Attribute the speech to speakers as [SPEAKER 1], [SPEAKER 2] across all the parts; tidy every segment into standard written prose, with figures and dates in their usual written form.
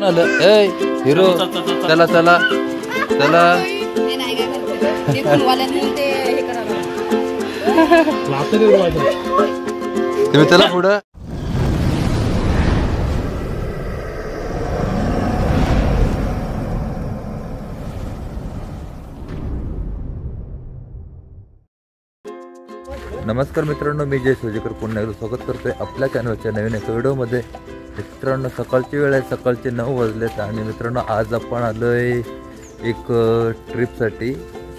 [SPEAKER 1] आलं ए हिरो चला चला चला तुम्ही चला पुढं. नमस्कार मित्रांनो, मी जय सोजेकर पुन्हा एकदा स्वागत करतोय आपल्या चॅनलच्या नवीन एका व्हिडिओमध्ये. मित्रांनो सकाळची वेळ आहे, सकाळचे 9 वाजलेत आणि मित्रांनो आज आपण आलोय एक ट्रिपसाठी.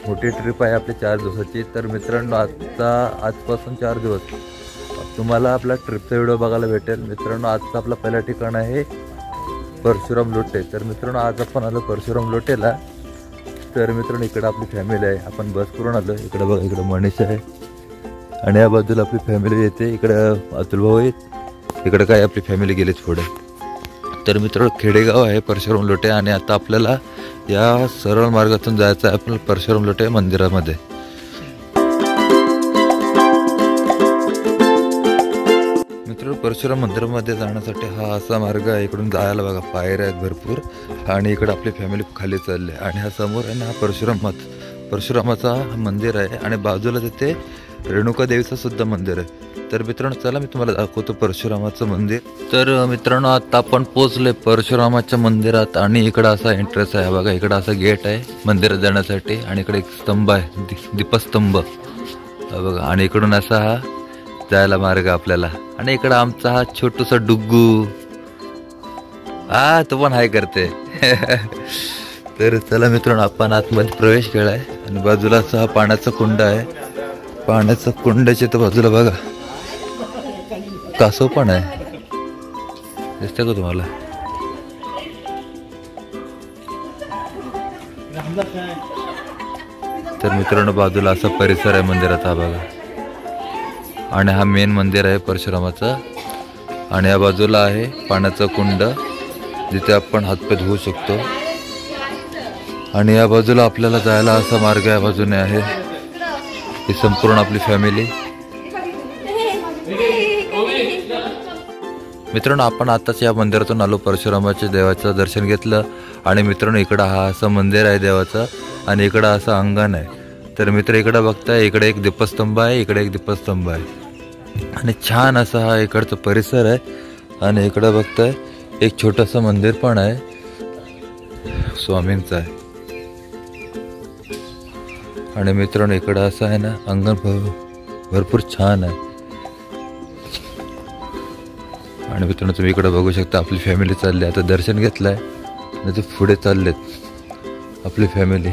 [SPEAKER 1] मोठी ट्रिप आहे आपली 4 दिवसाची. तर मित्रांनो आजपासून 4 दिवस तुम्हाला आपला ट्रिपचा व्हिडिओ बघायला भेटेल. मित्रांनो आजचा आपला पहिला ठिकाण आहे परशुराम लोटे. तर मित्रांनो आज आपण आलो परशुराम लोटेला. तर मित्रांनो इकडं आपली फॅमिली आहे, आपण बस करून आलो. इकडे बघा, इकडे मनीष आहे आणि या बाजूला आपली फॅमिली येते. इकडं अतुल भाऊ आहेत, इकडं काय आपली फॅमिली गेलीच पुढे. तर मित्रांनो खेडेगाव आहे परशुराम लोटे आणि आता आपल्याला या सरळ मार्गातून जायचं आहे आपल्याला परशुराम लोटे मंदिरामध्ये. मित्रांनो परशुराम मंदिरामध्ये जाण्यासाठी हा असा मार्ग आहे. इकडून जायला बघा पायऱ्या आहेत भरपूर आणि इकडे आपली फॅमिली खाली चालली आहे. आणि हा समोर आहे ना हा परशुरामाचा मंदिर आहे आणि बाजूला तिथे रेणुका देवीचं सुद्धा मंदिर आहे. तर मित्रांनो चला मी तुम्हाला दाखवतो परशुरामाचं मंदिर. तर मित्रांनो आता आपण पोहोचलोय परशुरामाच्या मंदिरात आणि इकडं असा एंट्रन्स आहे बघा. इकडं असा गेट आहे मंदिरात जाण्यासाठी आणि इकडे एक स्तंभ आहे, दीपस्तंभ बघा. आणि इकडून असा हा जायला मार्ग आपल्याला. आणि इकडं आमचा हा छोटूसा डुग्गू तो पण हाय करते. तर चला मित्रांनो आपण आतमध्ये प्रवेश केलाय आणि बाजूला असा हा पाण्याचा कुंड आहे. पाण्याचा कुंडाच्या तर बाजूला बघा कासव पण आहे, दिसतंय का तुम्हाला? तर मित्रांनो बाजूला असा परिसर आहे मंदिराचा बघा. आणि हा मेन मंदिर आहे परशुरामाचा. आणि या बाजूला आहे पाण्याचा कुंड जिथे आपण हातपाय धुवू शकतो. आणि या बाजूला आपल्याला जायला असा मार्ग या बाजूने आहे. ही संपूर्ण आपली फॅमिली. मित्रांनो आपण आताच या मंदिरातून आलो, परशुरामाच्या देवाचं दर्शन घेतलं. आणि मित्रांनो इकडं हा असं मंदिर आहे देवाचं आणि इकडं असं अंगण आहे. तर मित्र इकडं बघताय, इकडे एक दीपस्तंभ आहे, इकडे एक दीपस्तंभ आहे आणि छान असा हा इकडचा परिसर आहे. आणि इकडं बघताय एक छोटंसं मंदिर पण आहे, स्वामींचं आहे. आणि मित्रांनो इकडं असं आहे ना अंगण भरपूर छान आहे. आणि मित्रांनो तुम्ही इकडे बघू शकता आपली फॅमिली चालली. आता दर्शन घेतलंय आणि ते पुढे चाललेत आपली फॅमिली.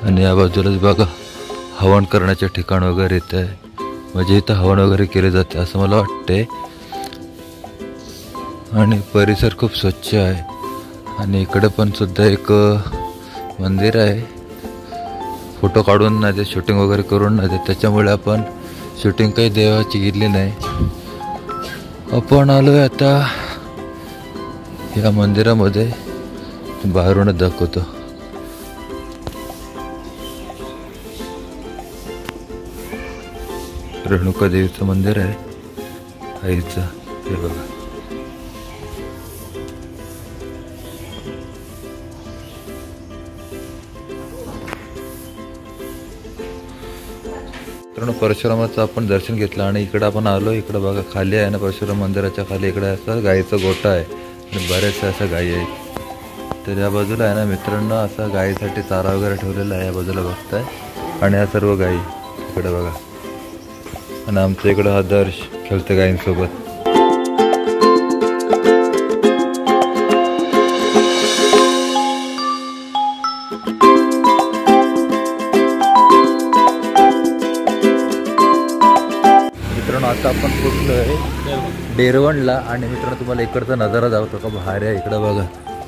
[SPEAKER 1] आणि या बाजूलाच बघा हवन करण्याचे ठिकाण वगैरे इथं आहे. म्हणजे इथं हवन वगैरे केले जाते असं मला वाटते. आणि परिसर खूप स्वच्छ आहे. आणि इकडे पण सुद्धा एक मंदिर आहे. फोटो काढून नाही देत, शूटिंग वगैरे करून नाही देत, त्याच्यामुळे आपण शूटिंग काही देवाची घेतली नाही. आपण आलोय आता या मंदिरामध्ये, बाहेरूनच दाखवतो. रेणुका देवीचं मंदिर आहे आईचं, हे बघा. परशुरामाचं आपण दर्शन घेतलं आणि इकडं आपण आलो. इकडं बघा खाली आहे ना परशुराम मंदिराच्या खाली इकडे असा गाईचा गोठा आहे आणि बऱ्याचशा अशा गायी आहेत. तर या बाजूला आहे ना मित्रांनो असा गायीसाठी चारा वगैरे ठेवलेला आहे, या बाजूला बघताय. आणि ह्या सर्व गायी इकडे बघा. आणि आमच्या इकडं हा दर्श खेळते गायींसोबत. आता आपण पोचलो आहे डेरवणला. आणि मित्रांनो तुम्हाला इकडचा नजारा दाखवतो का भारी आहे. इकडं बघा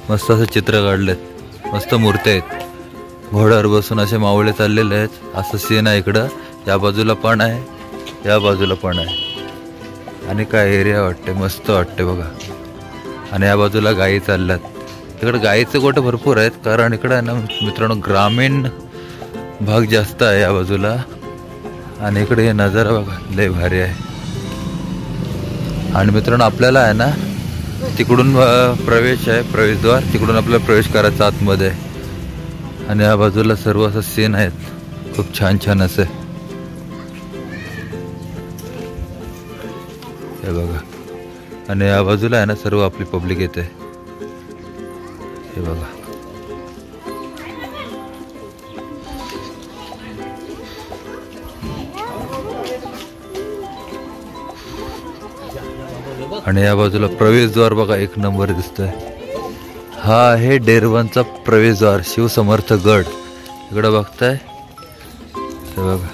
[SPEAKER 1] मस्त असं चित्र काढलेत, मस्त मूर्त्या आहेत, घोड्यावर बसून असे मावळे चाललेले आहेत, असं सीन आहे इकडं. या बाजूला पण आहे, या बाजूला पण आहे. आणि काय एरिया वाटते, मस्त वाटते बघा. आणि या बाजूला गायी चालल्यात. इकडे गायीचे गोठे भरपूर आहेत कारण इकडे आहे ना मित्रांनो ग्रामीण भाग जास्त आहे या बाजूला. आणि इकडे हे नजारा बघा लय भारी आहे. आणि मित्रांनो आपल्याला आहे ना तिकडून प्रवेश आहे, प्रवेशद्वार, तिकडून आपल्याला प्रवेश करायचा आतमध्ये. आणि या बाजूला सर्व असं सीन आहेत, खूप छान छान असे. हे बघा. आणि या बाजूला आहे ना सर्व आपली पब्लिक येते. हे बघा. आणि या बाजूला प्रवेशद्वार बघा, एक नंबर दिसतोय. हा आहे डेरवनचा प्रवेशद्वार, शिवसमर्थ गड. इकडं बघताय, हे बघा.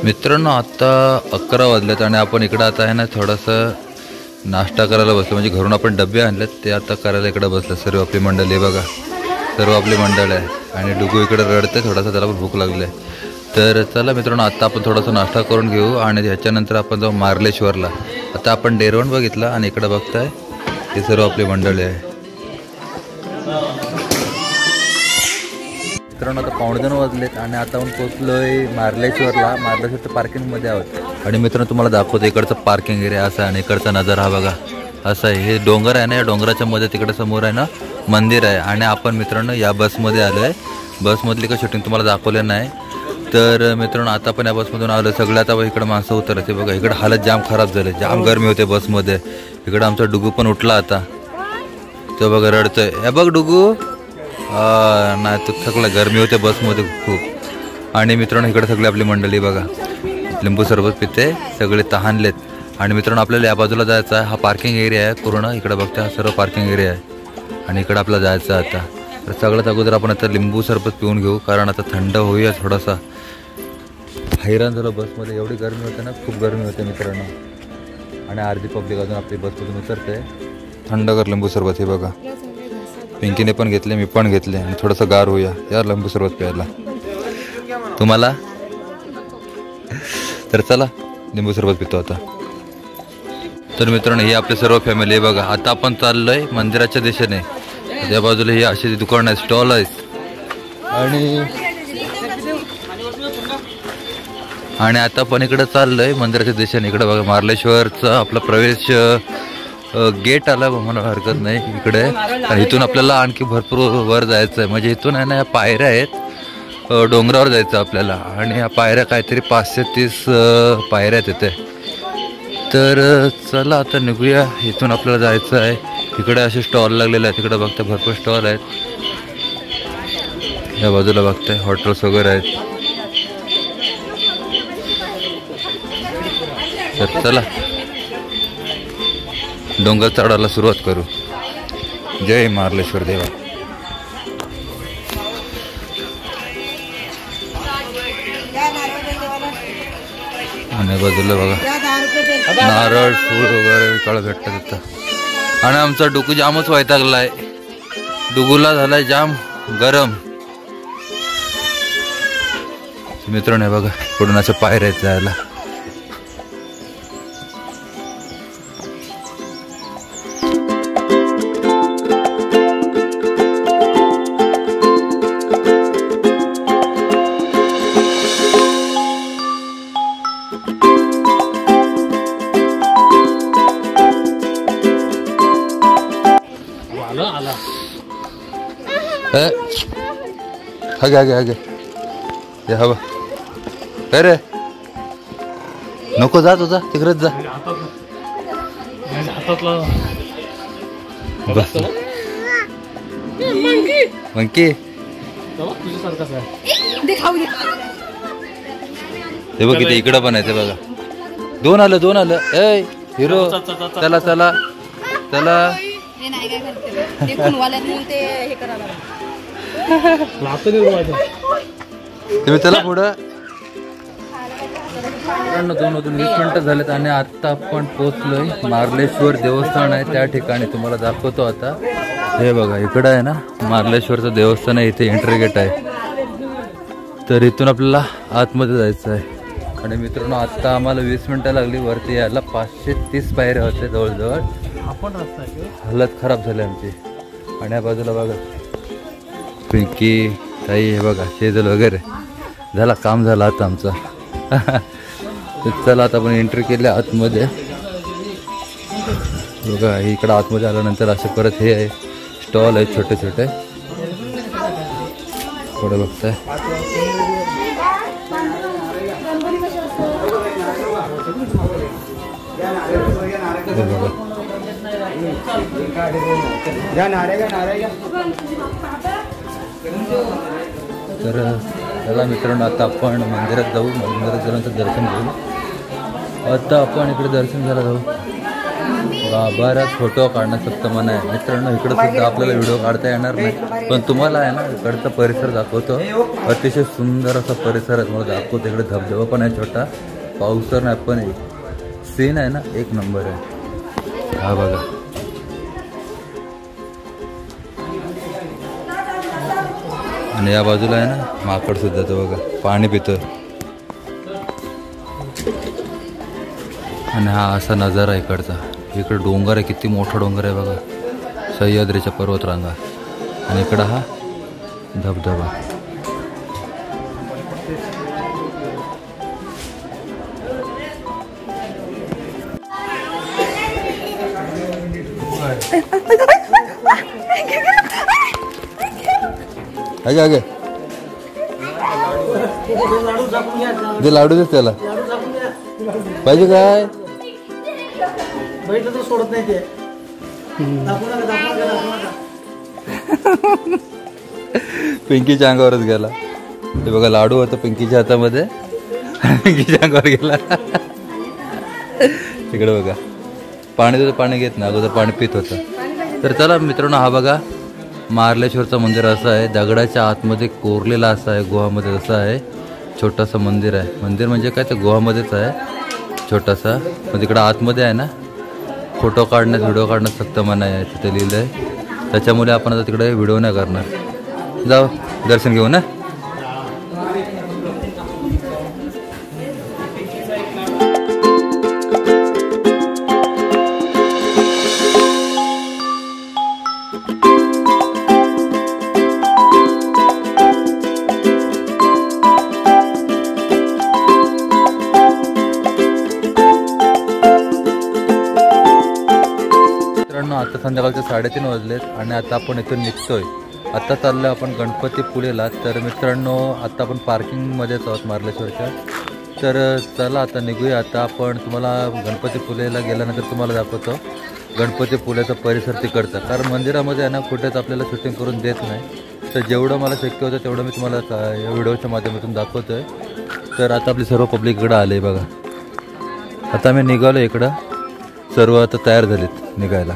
[SPEAKER 1] मित्रांनो आता 11 वाजलेत आणि आपण इकडं आता आहे ना थोडंसं नाश्ता करायला बसलो. म्हणजे घरून आपण डबे आणलेत ते आता करायला इकडं बसलं. सर्व आपली मंडळी बघा, सर्व आपली मंडळ आहे. आणि डुगू इकडे रडते थोडासा, त्याला पण भूक लागली आहे. तर चला मित्रांनो आता आपण थोडासा नाश्ता करून घेऊ आणि ह्याच्यानंतर आपण जाऊ मार्लेश्वरला. आता आपण डेरवण बघितलं आणि इकडं बघताय हे सर्व आपली मंडळी आहे. मित्रांनो आता 9:15 वाजलेत आणि आता आपण पोहोचलोय मार्लेश्वरला. मार्लेश्वरच्या पार्किंगमध्ये आहोत. आणि मित्रांनो तुम्हाला दाखवतो इकडचं पार्किंग एरिया असा आहे आणि इकडचा नजारा हा बघा असा आहे. हे डोंगर आहे ना, या डोंगराच्या मध्ये तिकडे समोर आहे ना मंदिर आहे. आणि आपण मित्रांनो या बसमध्ये आलो आहे. बसमधली का शूटिंग तुम्हाला दाखवलं नाही. तर मित्रांनो आता पण या बसमधून आलो. सगळं आता इकडं माणसं उतरते बघा. इकडं हालत जाम खराब झाले, जाम गरमी होते बसमध्ये. इकडं आमचा डुगू पण उठला आता, तो बघा रडतोय. हे बघ डुगू, नाही तो थकला, गरमी होते बसमध्ये खूप. आणि मित्रांनो इकडे सगळी आपली मंडळी बघा लिंबू सरबत पिते, सगळे तहानलेत. आणि मित्रांनो आपल्याला या बाजूला जायचं आहे. हा पार्किंग एरिया आहे पूर्ण. इकडे बघता हा सर्व पार्किंग एरिया आहे आणि इकडं आपल्याला जायचं आहे आता. तर सगळ्यात अगोदर आपण आता लिंबू सरबत पिऊन घेऊ, कारण आता थंड होऊया थोडासा. हैराण झालं बसमध्ये, एवढी गरमी होते ना, खूप गरमी होते मित्रांनो. आणि अर्धी पब्लिक अजून आपली बसमधून उतरते. थंडगार लिंबू सरबत हे बघा, पिंकीने पण घेतले, मी पण घेतले. आणि थोडंसं गार होऊया या लिंबू सरबत प्यायला. तुम्हाला तर चला लिंबू सरबत पितो आता. तर मित्रांनो ही आपली सर्व फॅमिली आहे बघा. आता आपण चाललोय मंदिराच्या दिशेने. त्या बाजूला ही अशी दुकान आहे, स्टॉल आहेत. आणि आता पण इकडे चाललोय मंदिराच्या दिशेने. इकडे बघा मार्लेश्वरचा आपला प्रवेश गेट आला म्हणून हरकत नाही इकडे. आणि इथून आपल्याला आणखी भरपूर वर जायचं आहे. म्हणजे इथून आहे ना या पायऱ्या आहेत, डोंगरावर जायचं आपल्याला. आणि या पायऱ्या काहीतरी 530 पायऱ्या आहेत इथे. तर चला आता निघूया. इथून आपल्याला जायचं आहे. इकडे असे स्टॉल लागलेले आहेत. तिकडे बघताय भरपूर स्टॉल आहेत. या बाजूला बघताय हॉटेल्स वगैरे आहेत. तर चला डोंगर चढायला सुरुवात करू. जय मार्लेश्वर देवा. आणि बाजूला बघा नारळ फूल वगैरे काळ भेटतात तिथं. आणि आमचा डुगू जामच वैतागलाय. डुगूला झालाय जाम गरम. मित्रांनो हे बघा पुढून अशा पायऱ्या आहेत जायला.
[SPEAKER 2] आगे
[SPEAKER 1] हे हवा काय रे नको जा तुझा तिकडेच जा. मंकी हे बघ इथे इकडं पण आहे ते बघा. दोन आलं ए हिरो चला चला चला. तुम्ही चला पुढं. 2:20 मिनिटं झालेत आणि आता आपण पोहोचलोय मार्लेश्वर देवस्थान आहे त्या ठिकाणी. तुम्हाला दाखवतो आता. हे बघा इकडं आहे ना मार्लेश्वरचं देवस्थान आहे. इथे एंट्री गेट आहे. तर इथून आपल्याला आतमध्ये जायचं आहे. आणि मित्रांनो आता आम्हाला 20 मिनिटं लागली वरती यायला. 530 पायऱ्या होते जवळजवळ. हालत खराब झाली आमची. आणि या बाजूला बघा पिंकी ताई हे बघा शेजल वगैरे. झाला काम झालं आता आमचं. चला आता आपण एंट्री केली आतमध्ये. बघा इकडं आतमध्ये आल्यानंतर असे परत हे आहे स्टॉल आहेत छोटे छोटे. पुढे बघताय बघा. तर चला मित्रांनो आता आपण मंदिरात जाऊ. मंदिरात गेल्यानंतर दर्शन घेऊ. आता आपण इकडे दर्शन घ्यायला जाऊ. गाभाऱ्यात फोटो काढणं सक्त मना आहे मित्रांनो. इकडं सुद्धा आपल्याला व्हिडिओ काढता येणार नाही पण तुम्हाला आहे ना इकडचा परिसर दाखवतो. अतिशय सुंदर असा परिसर आहे तुम्हाला दाखवतो. इकडे धबधबा पण आहे छोटा. पाऊस तर नाही पण सीन आहे ना एक नंबर आहे. हा बघा आणि या बाजूला आहे ना माकड सुद्धा तो बघा पाणी पितोय. आणि हा असा नजारा इकडचा. इकडे डोंगर आहे किती मोठा डोंगर आहे बघा. सह्याद्रीच्या पर्वतरांगा. आणि इकडं हा धबधबा. आगे आगे ते लाडू देत त्याला पाहिजे काय.
[SPEAKER 2] सोडत नाही ते.
[SPEAKER 1] पिंकीच्या अंगावरच गेला. ते बघा लाडू होतं पिंकीच्या हातामध्ये. पिंकीच्या अंगावर गेला. तिकडे बघा पाणी तुझं पाणी घेत ना अगोदर पाणी पित होतं. तर चला मित्रांनो हा बघा मार्लेश्वरचं मंदिर असं आहे. दगडाच्या आतमध्ये कोरलेला असं आहे. गुहामध्ये असं आहे. छोटंसं मंदिर आहे. मंदिर म्हणजे काय ते गुहामध्येच आहे छोटासा. पण तिकडं आतमध्ये आहे ना फोटो काढण्यात व्हिडिओ काढण्यात सक्त मनाई आहे तिथे लिहिलं आहे. त्याच्यामुळे आपण आता तिकडे व्हिडिओ नाही करणार. जाऊ दर्शन घेऊ ना. आता संध्याकाळचे 3:30 वाजलेत आणि आता आपण इथून निघतोय. आता चाललो आपण गणपतीपुळेला. तर मित्रांनो आता आपण पार्किंगमध्येच आहोत मार्लेश्वरच्या. तर चला आता निघूया. आता आपण तुम्हाला गणपतीपुळेला गेल्यानंतर तुम्हाला दाखवतो गणपतीपुळेचा परिसर तिकडचा. कारण मंदिरामध्ये आहे ना कुठेच आपल्याला शूटिंग करून देत नाही. तर जेवढं मला शक्य होतं तेवढं मी तुम्हाला या व्हिडिओच्या माध्यमातून दाखवतोय. तर आता आपली सर्व पब्लिक इकडं आले बघा. आता आम्ही निघालो इकडं. सर्व आता तयार झालेत निघायला.